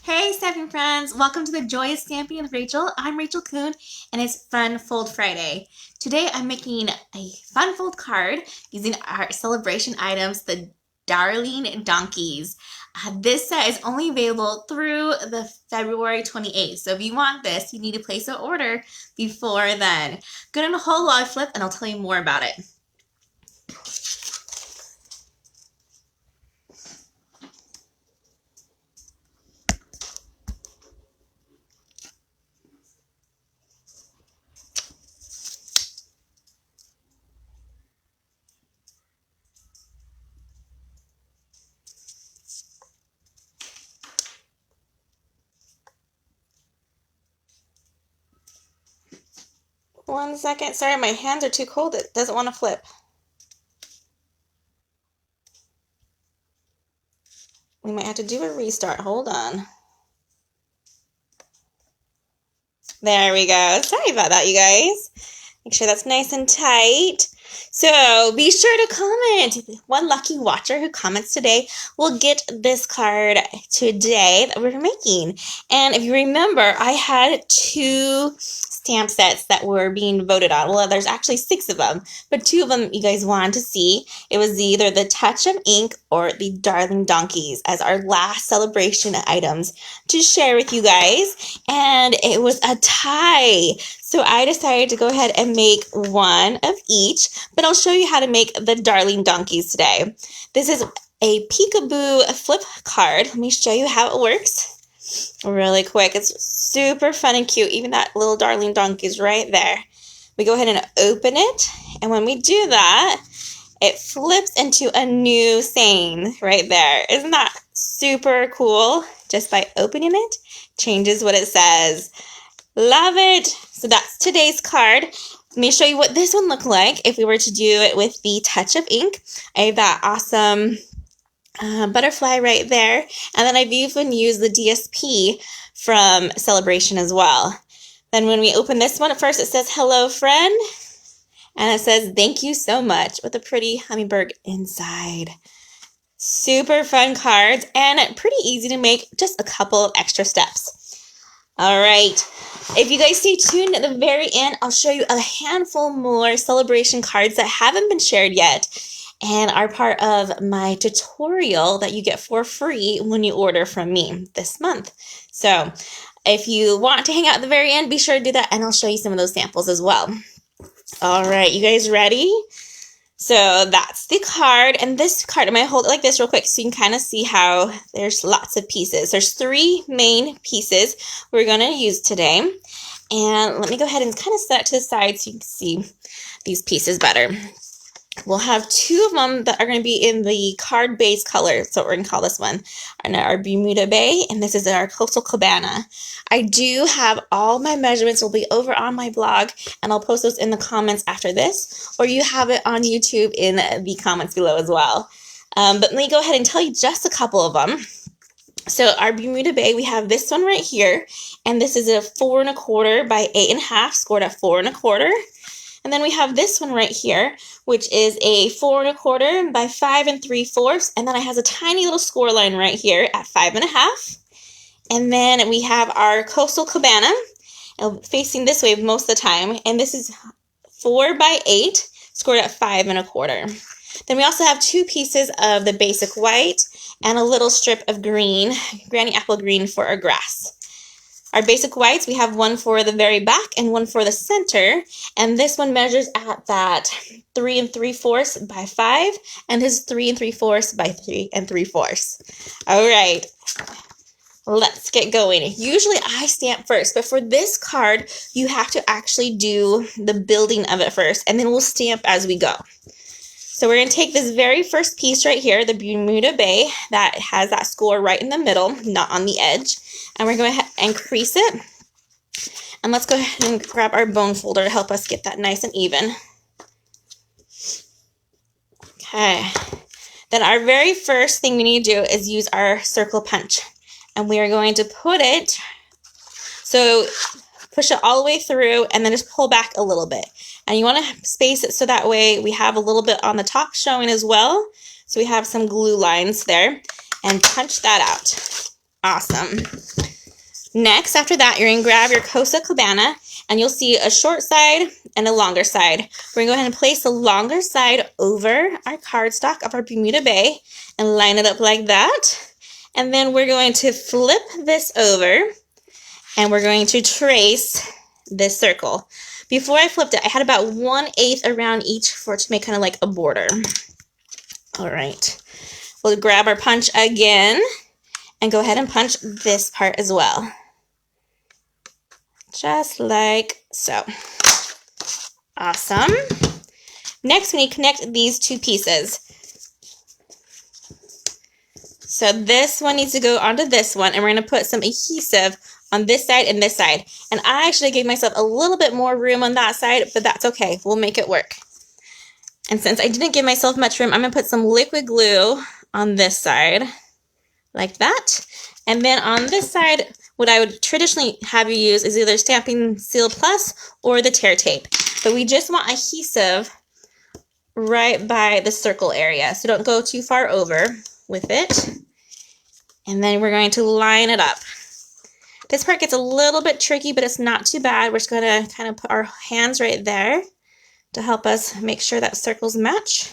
Hey Stampin' friends, welcome to the Joy of Stamping with Rachel. I'm Rachel Coon and it's Fun Fold Friday. Today I'm making a fun fold card using our celebration items, the Darling Donkeys. This set is only available through the February 28th, so if you want this, you need to place an order before then. Go down a whole log flip and I'll tell you more about it. One second, sorry, my hands are too cold, it doesn't want to flip. We might have to do a restart, hold on. There we go. Sorry about that, you guys. Make sure that's nice and tight. So be sure to comment. One lucky watcher who comments today will get this card today that we're making. And if you remember, I had two stamp sets that were being voted on. Well, there's actually 6 of them, but 2 of them you guys wanted to see. It was either the Touch of Ink or the Darling Donkeys as our last celebration items to share with you guys. And it was a tie. So I decided to go ahead and make one of each, but I'll show you how to make the Darling Donkeys today. This is a peekaboo flip card. Let me show you how it works really quick. It's super fun and cute. Even that little Darling Donkey is right there. We go ahead and open it, and when we do that, it flips into a new saying right there. Isn't that super cool? Just by opening it, changes what it says. Love it. So that's today's card. Let me show you what this one looked like if we were to do it with the Touch of Ink. I have that awesome butterfly right there. And then I've even used the DSP from Sale-a-bration as well. Then when we open this one, at first it says, "Hello, friend." And it says, "Thank you so much," with a pretty hummingbird inside. Super fun cards and pretty easy to make, just a couple of extra steps. All right, if you guys stay tuned at the very end, I'll show you a handful more celebration cards that haven't been shared yet and are part of my tutorial that you get for free when you order from me this month. So if you want to hang out at the very end, be sure to do that, and I'll show you some of those samples as well. All right, you guys ready? So that's the card, and this card, I'm going to hold it like this real quick so you can kind of see how there's lots of pieces. There's 3 main pieces we're going to use today, and let me go ahead and kind of set it to the side so you can see these pieces better. We'll have 2 of them that are going to be in the card base color, so we're going to call this one our Bermuda Bay, and this is our Coastal Cabana. I do have all my measurements will be over on my blog, and I'll post those in the comments after this, or you have it on YouTube in the comments below as well. But let me go ahead and tell you just a couple of them. So our Bermuda Bay, we have this one right here, and this is a 4 1/4 by 8 1/2, scored at 4 1/4. And then we have this one right here, which is a 4 1/4 by 5 3/4, and then it has a tiny little score line right here at 5 1/2. And then we have our Coastal Cabana, facing this way most of the time, and this is 4 by 8, scored at 5 1/4. Then we also have 2 pieces of the basic white and a little strip of green, Granny Apple green for our grass. Our basic whites, we have one for the very back and one for the center, and this one measures at that 3 3/4 by 5, and this is 3 3/4 by 3 3/4. All right, let's get going. Usually I stamp first, but for this card, you have to actually do the building of it first, and then we'll stamp as we go. So we're going to take this very first piece right here, the Bermuda Bay, that has that score right in the middle, not on the edge. And we're going to go ahead and crease it. And let's go ahead and grab our bone folder to help us get that nice and even. Okay. Then our very first thing we need to do is use our circle punch. And we are going to put it, so push it all the way through and then just pull back a little bit. And you want to space it so that way we have a little bit on the top showing as well. So we have some glue lines there, and punch that out. Awesome. Next, after that, you're going to grab your Cosa Cabana, and you'll see a short side and a longer side. We're going to go ahead and place the longer side over our cardstock of our Bermuda Bay and line it up like that. And then we're going to flip this over, and we're going to trace this circle. Before I flipped it, I had about 1/8 around each for it to make kind of like a border. All right. We'll grab our punch again and go ahead and punch this part as well. Just like so. Awesome. Next, we need to connect these two pieces. So this one needs to go onto this one, and we're going to put some adhesive on this side and this side. And I actually gave myself a little bit more room on that side, but that's okay. We'll make it work. And since I didn't give myself much room, I'm going to put some liquid glue on this side, like that. And then on this side, what I would traditionally have you use is either Stampin' Seal Plus or the tear tape. But we just want adhesive right by the circle area, so don't go too far over with it. And then we're going to line it up. This part gets a little bit tricky, but it's not too bad. We're just going to kind of put our hands right there to help us make sure that circles match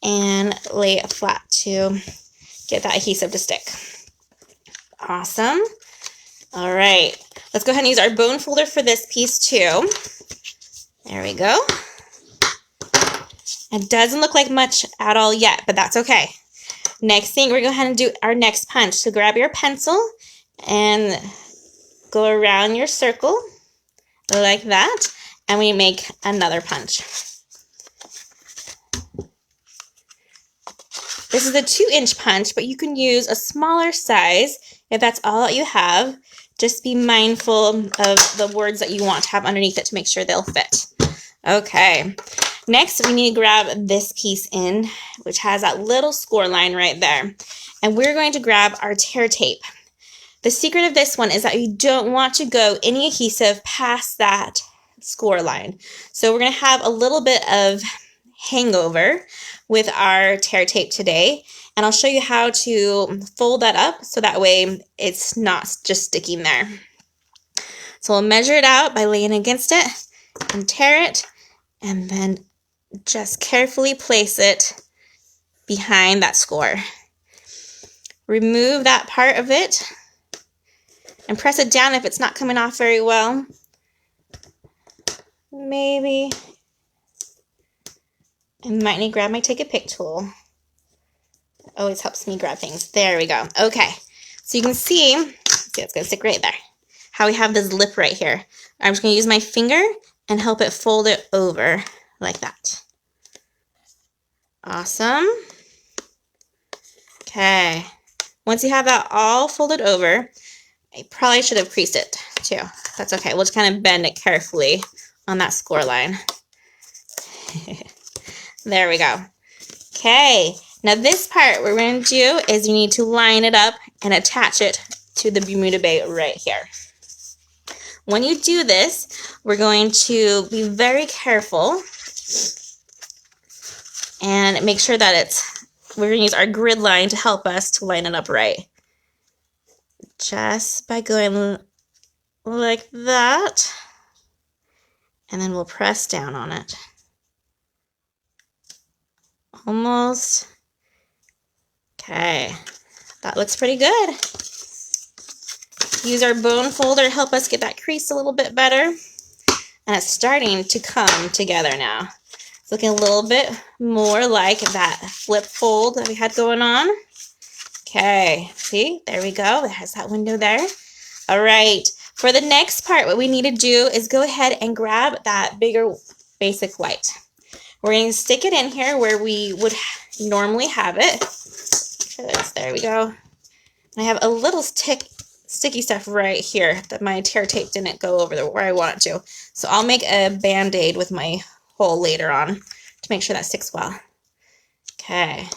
and lay it flat to get that adhesive to stick. Awesome. All right, let's go ahead and use our bone folder for this piece too. There we go. It doesn't look like much at all yet, but that's okay. Next thing, we're going to go ahead and do our next punch. So grab your pencil and go around your circle like that, and we make another punch. This is a 2-inch punch, but you can use a smaller size if that's all that you have. Just be mindful of the words that you want to have underneath it to make sure they'll fit. Okay, next we need to grab this piece in, which has that little score line right there. And we're going to grab our tear tape. The secret of this one is that you don't want to go any adhesive past that score line. So we're going to have a little bit of hangover with our tear tape today, and I'll show you how to fold that up so that way it's not just sticking there. So we'll measure it out by laying against it and tear it, and then just carefully place it behind that score. Remove that part of it and press it down if it's not coming off very well. Maybe I might need to grab my Take a Pic tool. It always helps me grab things. There we go. Okay, so you can see it's going to stick right there, how we have this lip right here. I'm just going to use my finger and help it fold it over like that. Awesome. Okay, once you have that all folded over, I probably should have creased it too. That's okay. We'll just kind of bend it carefully on that score line. There we go. Okay, now this part what we're going to do is you need to line it up and attach it to the Bermuda Bay right here. When you do this, we're going to be very careful and make sure that we're going to use our grid line to help us to line it up right. Just by going like that, and then we'll press down on it. Almost. Okay, that looks pretty good. Use our bone folder to help us get that crease a little bit better. And it's starting to come together now. It's looking a little bit more like that flip fold that we had going on. Okay, see, there we go. It has that window there. All right, for the next part, what we need to do is go ahead and grab that bigger basic white. We're going to stick it in here where we would normally have it. There we go. And I have a little sticky stuff right here that my tear tape didn't go over where I want it to. So I'll make a band-aid with my hole later on to make sure that sticks well. Okay.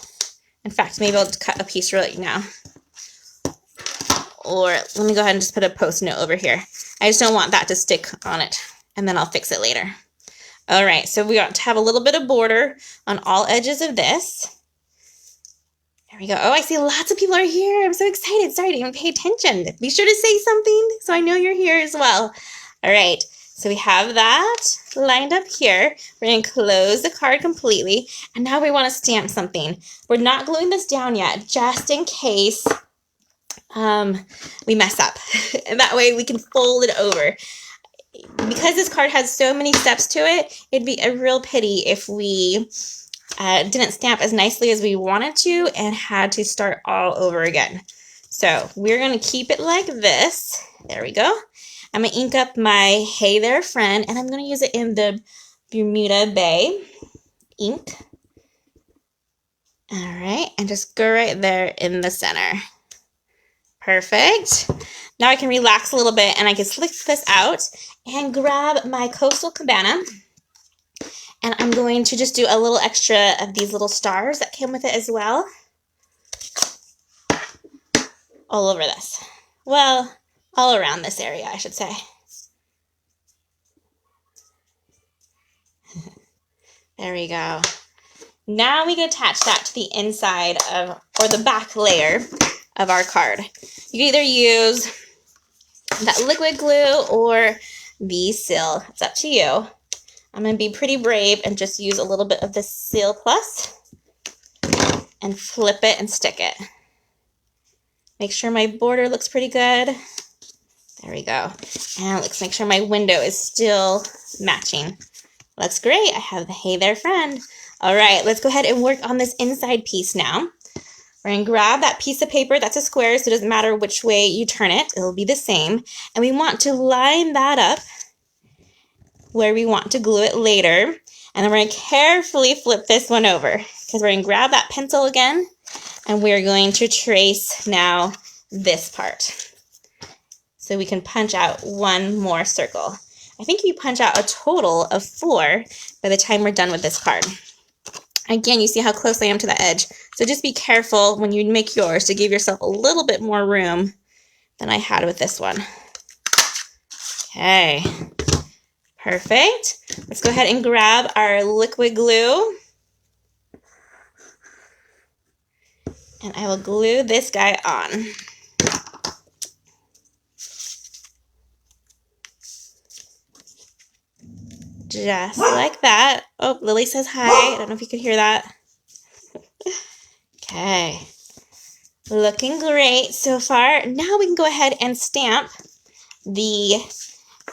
In fact, maybe I'll cut a piece right now. Or let me go ahead and just put a Post-it note over here. I just don't want that to stick on it, and then I'll fix it later. All right, so we want to have a little bit of border on all edges of this. There we go. Oh, I see lots of people are here. I'm so excited. Sorry, I didn't even pay attention. Be sure to say something so I know you're here as well. All right, so we have that lined up here. We're going to close the card completely, and now we want to stamp something. We're not gluing this down yet, just in case we mess up. And that way we can fold it over. Because this card has so many steps to it, it'd be a real pity if we didn't stamp as nicely as we wanted to and had to start all over again. So we're going to keep it like this. There we go. I'm going to ink up my Hey There Friend, and I'm going to use it in the Bermuda Bay ink. All right, and just go right there in the center. Perfect. Now I can relax a little bit and I can slick this out and grab my Coastal Cabana. And I'm going to just do a little extra of these little stars that came with it as well. All over this. Well, all around this area, I should say. There we go. Now we can attach that to the inside of, or the back layer of our card. You can either use that liquid glue or the seal. It's up to you. I'm going to be pretty brave and just use a little bit of the Seal Plus and flip it and stick it. Make sure my border looks pretty good. There we go. And let's make sure my window is still matching. Looks great. I have the Hey There Friend. All right, let's go ahead and work on this inside piece now. We're going to grab that piece of paper. That's a square, so it doesn't matter which way you turn it. It'll be the same. And we want to line that up where we want to glue it later. And then we're going to carefully flip this one over because we're going to grab that pencil again and we're going to trace now this part. So we can punch out one more circle. I think you punch out a total of 4 by the time we're done with this card. Again, you see how close I am to the edge. So just be careful when you make yours to give yourself a little bit more room than I had with this one. Okay. Perfect. Let's go ahead and grab our liquid glue. And I will glue this guy on. Just like that. Oh, Lily says hi. I don't know if you could hear that. Okay. Looking great so far. Now we can go ahead and stamp the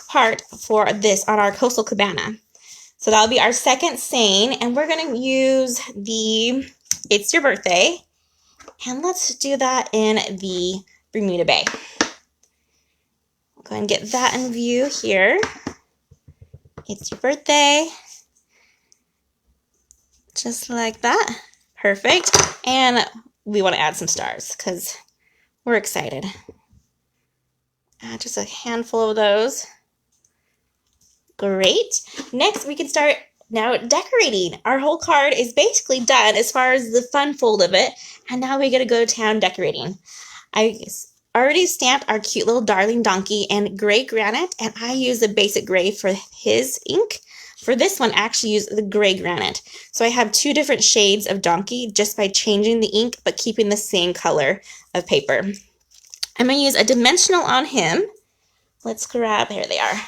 part for this on our Coastal Cabana. So that'll be our second saying, and we're going to use the It's Your Birthday, and let's do that in the Bermuda Bay. Go ahead and get that in view here. It's your birthday. Just like that. Perfect. And we want to add some stars because we're excited. Add just a handful of those. Great. Next, we can start now decorating. Our whole card is basically done as far as the fun fold of it. And now we got to go to town decorating. I already stamped our cute little darling donkey in gray granite, and I use the basic gray for his ink. For this one, I actually use the gray granite. So I have 2 different shades of donkey just by changing the ink, but keeping the same color of paper. I'm going to use a dimensional on him. Let's grab, here they are.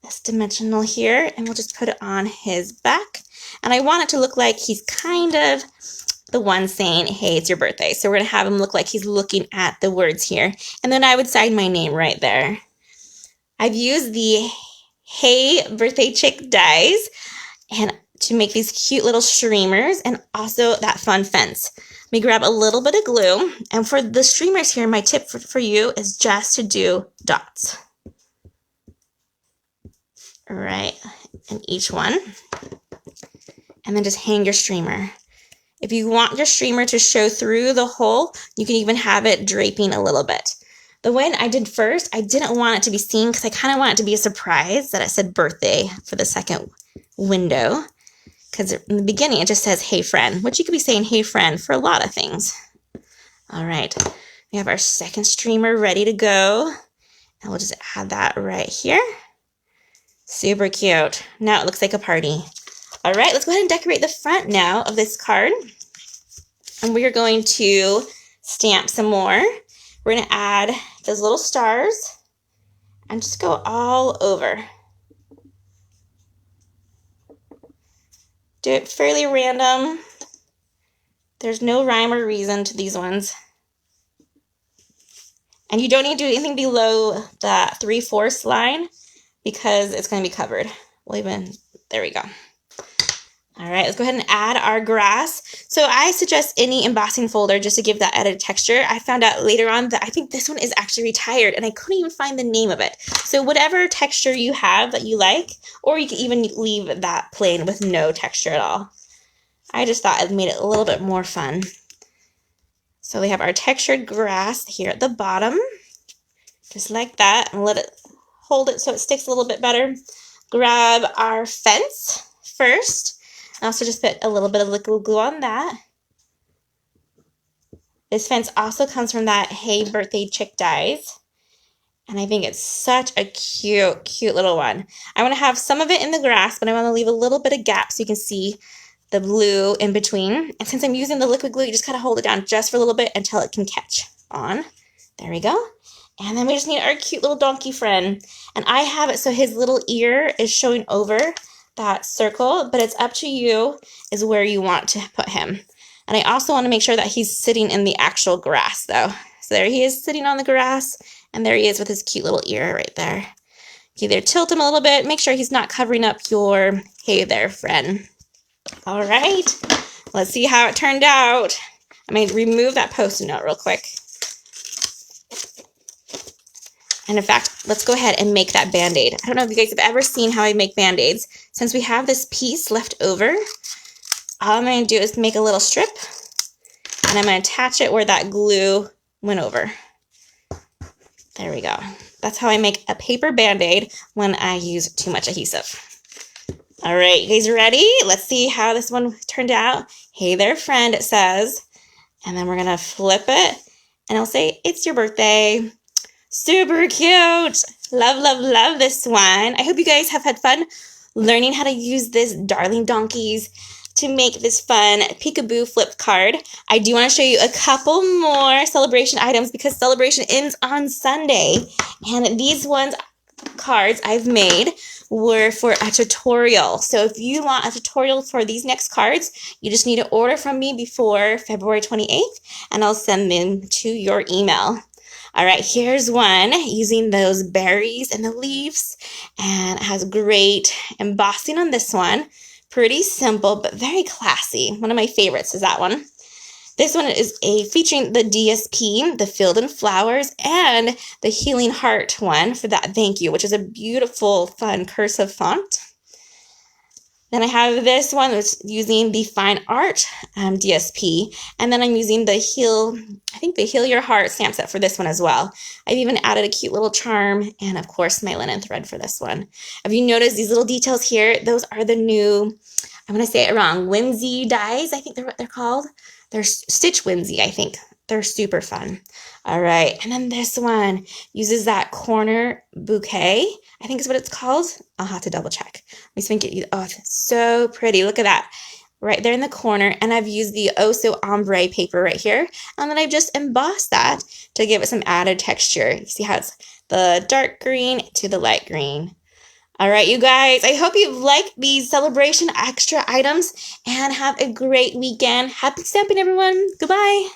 This dimensional here, and we'll just put it on his back. And I want it to look like he's kind of the one saying, hey, it's your birthday. So we're going to have him look like he's looking at the words here. And then I would sign my name right there. I've used the Hey Birthday Chick dies and to make these cute little streamers and also that fun fence. Let me grab a little bit of glue. And for the streamers here, my tip for you is just to do dots. All right, in each one. And then just hang your streamer. If you want your streamer to show through the hole, you can even have it draping a little bit. The one I did first, I didn't want it to be seen because I kind of want it to be a surprise that it said birthday for the second window. Because in the beginning, it just says, hey, friend, which you could be saying, hey, friend, for a lot of things. All right, we have our second streamer ready to go. And we'll just add that right here. Super cute. Now it looks like a party. All right, let's go ahead and decorate the front now of this card. And we're going to stamp some more. We're going to add those little stars and just go all over. Do it fairly random. There's no rhyme or reason to these ones. And you don't need to do anything below the 3/4 line because it's going to be covered. There we go. All right, let's go ahead and add our grass. So I suggest any embossing folder just to give that added texture. I found out later on that I think this one is actually retired and I couldn't even find the name of it. So whatever texture you have that you like, or you can even leave that plain with no texture at all. I just thought it made it a little bit more fun. So we have our textured grass here at the bottom, just like that, and let it hold it so it sticks a little bit better. Grab our fence first. I also just put a little bit of liquid glue on that. This fence also comes from that Hey Birthday Chick dies. And I think it's such a cute, cute little one. I want to have some of it in the grass, but I want to leave a little bit of gap so you can see the blue in between. And since I'm using the liquid glue, you just kind of hold it down just for a little bit until it can catch on. There we go. And then we just need our cute little donkey friend. And I have it so his little ear is showing over that circle, but it's up to you is where you want to put him. And I also want to make sure that he's sitting in the actual grass though. So there he is sitting on the grass, and there he is with his cute little ear right there. You either tilt him a little bit, make sure he's not covering up your Hey There friend. All right, let's see how it turned out. I'm going to remove that Post-it note real quick. And in fact, let's go ahead and make that Band-Aid. I don't know if you guys have ever seen how I make Band-Aids. Since we have this piece left over, all I'm going to do is make a little strip, and I'm going to attach it where that glue went over. There we go. That's how I make a paper Band-Aid when I use too much adhesive. All right, you guys ready? Let's see how this one turned out. Hey there, friend, it says. And then we're going to flip it, and it'll say, it's your birthday. Super cute. Love, love, love this one. I hope you guys have had fun learning how to use this darling donkeys to make this fun peekaboo flip card. I do want to show you a couple more celebration items because celebration ends on Sunday. And these cards I've made were for a tutorial. So if you want a tutorial for these next cards, you just need to order from me before February 28th, and I'll send them to your email. All right, here's one using those berries and the leaves, and it has great embossing on this one. Pretty simple, but very classy. One of my favorites is that one. This one is featuring the DSP, the Filled in Flowers, and the Healing Heart one for that thank you, which is a beautiful, fun cursive font. Then I have this one that's using the Fine Art DSP, and then I'm using the Heal Your Heart stamp set for this one as well. I've even added a cute little charm, and of course my linen thread for this one. Have you noticed these little details here? Those are the new, I'm going to say it wrong, Whimsy dies, I think they're what they're called. They're Stitch Whimsy, I think. They're super fun. All right, and then this one uses that corner bouquet, I think is what it's called. I'll have to double check. Let me think it. Oh, it's so pretty. Look at that. Right there in the corner. And I've used the Oh So Ombre paper right here. And then I've just embossed that to give it some added texture. You see how it's the dark green to the light green. All right, you guys, I hope you like these celebration extra items and have a great weekend. Happy stamping, everyone. Goodbye.